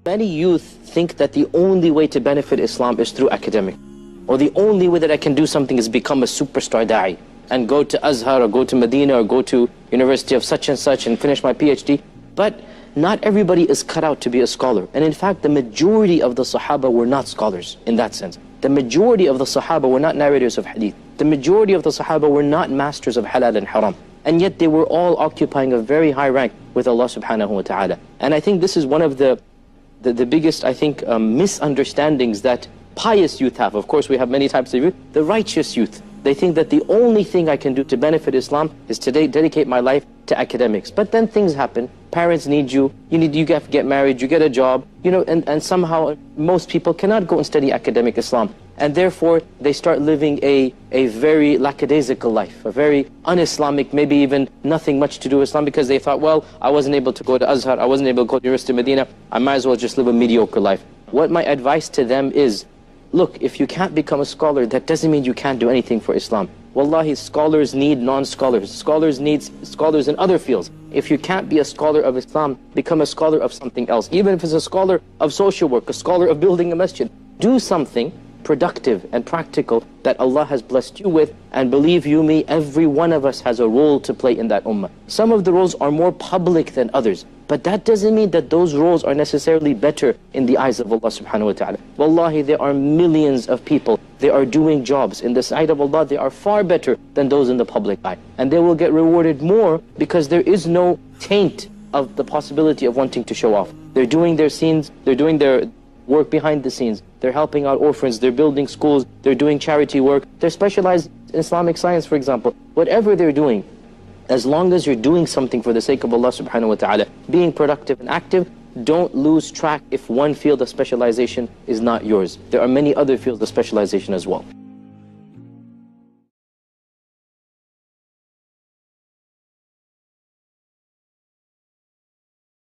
Many youth think that the only way to benefit Islam is through academic, or the only way that I can do something is become a superstar da'i and go to Azhar or go to Medina or go to University of such and such and finish my PhD. But not everybody is cut out to be a scholar. And in fact, the majority of the Sahaba were not scholars in that sense. The majority of the Sahaba were not narrators of hadith. The majority of the Sahaba were not masters of halal and haram. And yet they were all occupying a very high rank with Allah subhanahu wa ta'ala. And I think this is one of the biggest, I think, misunderstandings that pious youth have. Of course, we have many types of youth. The righteous youth, they think that the only thing I can do to benefit Islam is to dedicate my life to academics. But then things happen. Parents need you. You have to get married. You get a job. And somehow most people cannot go and study academic Islam. And therefore, they start living a very lackadaisical life, a very un-Islamic, maybe even nothing much to do with Islam, because they thought, well, I wasn't able to go to Azhar, I wasn't able to go to University of Medina, I might as well just live a mediocre life. What my advice to them is, look, if you can't become a scholar, that doesn't mean you can't do anything for Islam. Wallahi, scholars need non-scholars. Scholars need scholars in other fields. If you can't be a scholar of Islam, become a scholar of something else. Even if it's a scholar of social work, a scholar of building a masjid. Do something productive and practical that Allah has blessed you with, and believe you me, every one of us has a role to play in that ummah. Some of the roles are more public than others, but that doesn't mean that those roles are necessarily better in the eyes of Allah subhanahu wa ta'ala. Wallahi, there are millions of people, they are doing jobs in the sight of Allah, they are far better than those in the public eye, and they will get rewarded more because there is no taint of the possibility of wanting to show off. They're doing their scenes, they're doing their work behind the scenes, they're helping out orphans, they're building schools, they're doing charity work, they're specialized in Islamic science, for example. Whatever they're doing, as long as you're doing something for the sake of Allah subhanahu wa ta'ala, being productive and active, don't lose track if one field of specialization is not yours. There are many other fields of specialization as well.